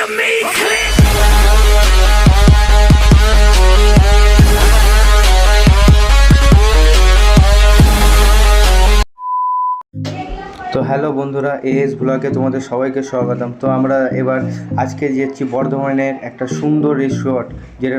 to me, click. তো hello বন্ধুরা, as ব্লগে তোমাদের সবাইকে স্বাগতম। তো আমরা এবার আজকে যাচ্ছি বর্ধমানের একটা সুন্দর রিসোর্ট, যেটা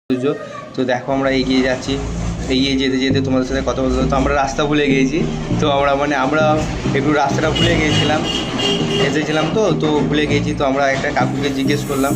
বুঝছো। তো দেখো আমরা এগিয়ে যাচ্ছি, এগিয়ে যেতে যেতে তোমাদের সাথে কথা বলতে তো আমরা রাস্তা ভুলে গিয়েছি। তো আমরা একটু রাস্তাটা ভুলে গিয়েছিলাম, এসেছিলাম তো তো ভুলে গিয়েছি। তো আমরা একটা কাকুকে জিজ্ঞেস করলাম।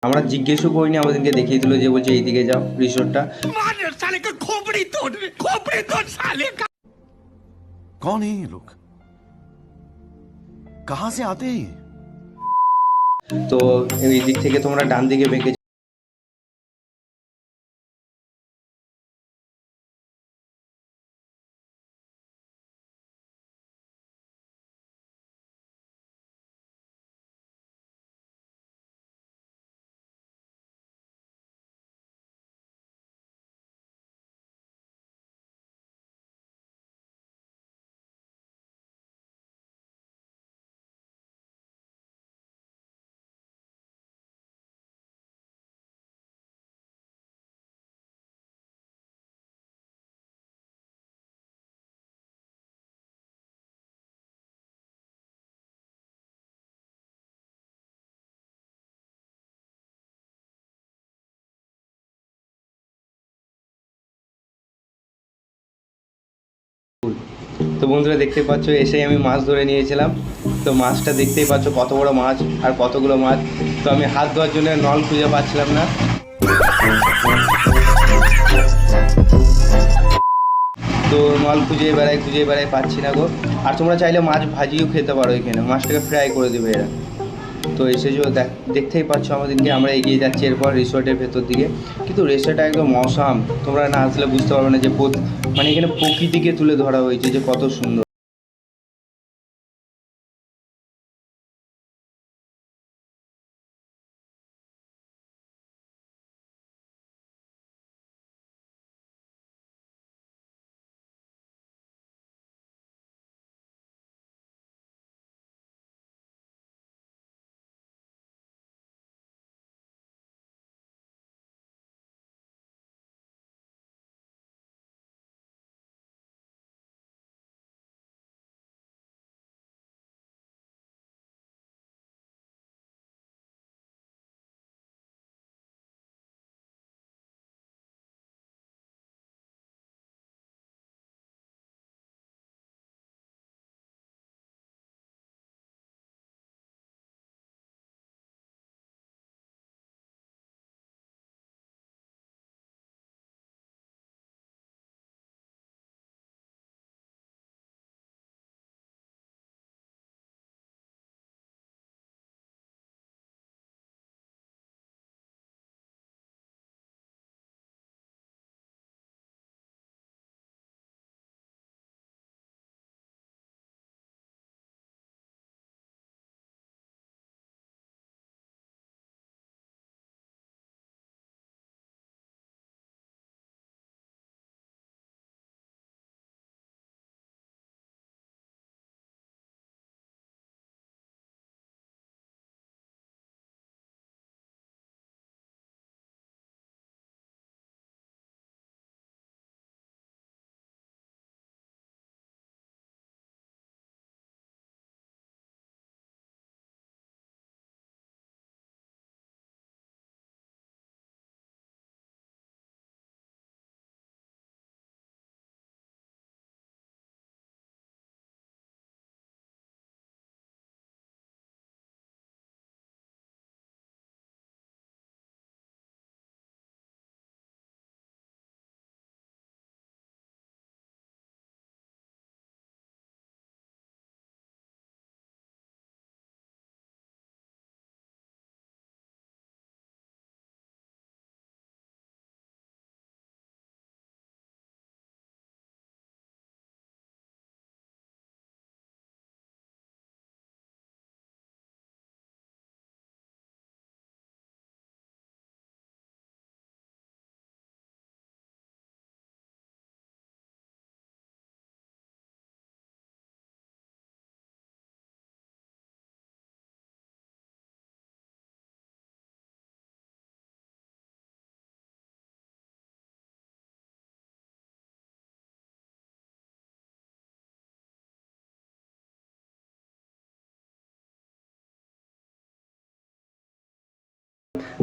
আমরা জিজ্ঞেসও করিনি, আমাদেরকে দেখিয়ে দিল, যে বলছে এইদিকে যাও রিসোর্টটা। साले का खोपड़ी तोड़ साले का। कौन है ये लोग? कहां से आते हैं ये? তো এই দিক থেকে তোমরা ডান দিকে বেঁকে তো বন্ধুরা দেখতেই পাচ্ছ এসেই আমি মাছ ধরে নিয়েছিলাম। তো মাছটা দেখতেই পাচ্ছ কত বড় মাছ আর কতগুলো মাছ। তো আমি হাত ধোয়ার জন্য নল খুঁজে পাচ্ছিলাম না। তো নল খুঁজে বেড়াই পাচ্ছি না গো। আর তোমরা চাইলে মাছ ভাজিও খেতে পারো, এখানে মাছটাকে ফ্রাই করে দেবে এরা। তো এসে দেখতেই পাচ্ছ আমাদেরকে আমরা এগিয়ে যাচ্ছি এরপর রিসোর্টের ভেতর দিকে। কিন্তু রিসোর্টটা একদম অসাম, তোমরা না আসলে বুঝতে পারবে না যে মানে এখানে প্রকৃতিকে তুলে ধরা হয়েছে যে কত সুন্দর।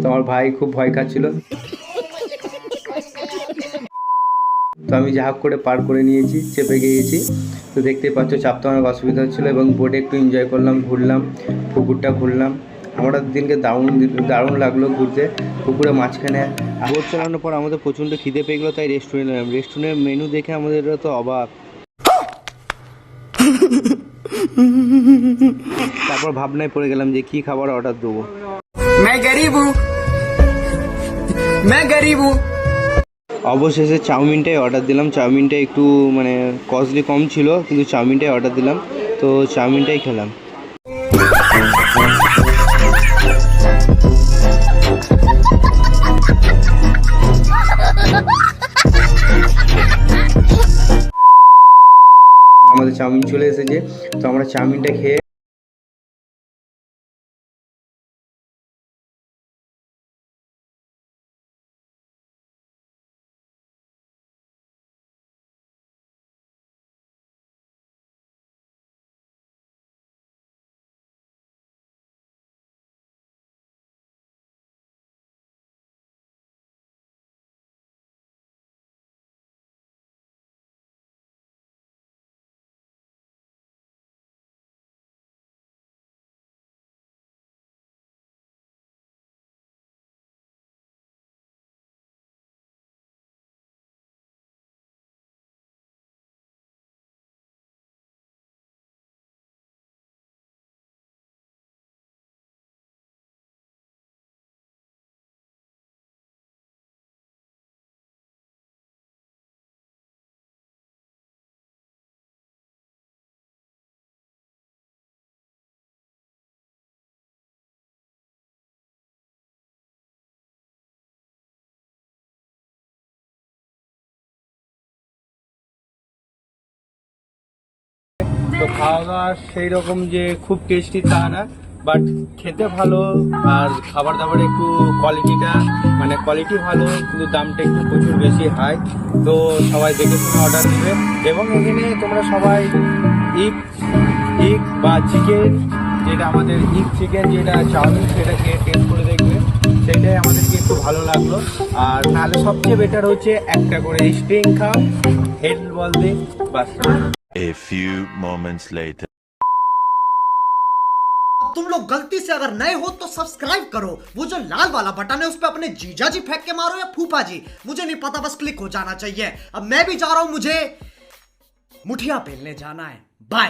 তো আমার ভাই খুব ভয় খাচ্ছিল, তো আমি যা হোক করে পার করে নিয়েছি, চেপে গিয়েছি। তো দেখতেই পাচ্ছ চাপতে অনেক অসুবিধা হচ্ছিলো এবং বোটে একটু এনজয় করলাম, ঘুরলাম, পুকুরটা ঘুরলাম। আমরা দিনকে দারুণ লাগলো ঘুরতে পুকুরে মাঝখানে। বোট চালানোর পর আমাদের প্রচণ্ড খিদে পেয়ে গেলো, তাই রেস্টুরেন্টে এলাম। রেস্টুরেন্টের মেনু দেখে আমাদের তো অবাক। তারপর ভাবনায় পড়ে গেলাম যে কী খাবার অর্ডার দেবো। অবশেষে চাউমিনটাই অর্ডার দিলাম। চাউমিনটা একটু মানে কস্টলি কম ছিল, কিন্তু চাউমিনটাই অর্ডার দিলাম। তো চাউমিনটাই খেলাম। আমাদের চাউমিন চলে এসেছে, তো আমরা চাউমিনটা খেয়ে তো খাওয়া দাওয়া সেই রকম যে খুব টেস্টি তা না, বাট খেতে ভালো আর খাবার দাবার একটু কোয়ালিটিটা মানে কোয়ালিটি ভালো, কিন্তু দামটা একটু প্রচুর বেশি হাই। তো সবাই দেখে শুনে অর্ডার দেবে। এবং এখানে তোমরা সবাই ইগ বা চিকেন, যেটা আমাদের ইগ চিকেন যেটা চাউমিন, সেটা খেয়ে টেস্ট করে দেখবে, সেটাই আমাদেরকে একটু ভালো লাগলো। আর নাহলে সবচেয়ে বেটার হচ্ছে একটা করে স্ট্রিং খাও, হেড বল দিয়ে, বাস। A few moments later. तुम लोग गलती से अगर नए हो तो सब्सक्राइब करो, वो जो लाल वाला बटन है उस पर अपने जीजा जी फेंक के मारो या फूफा जी, मुझे नहीं पता, बस क्लिक हो जाना चाहिए। अब मैं भी जा रहा हूं, मुझे मुठिया पेलने जाना है। बाय।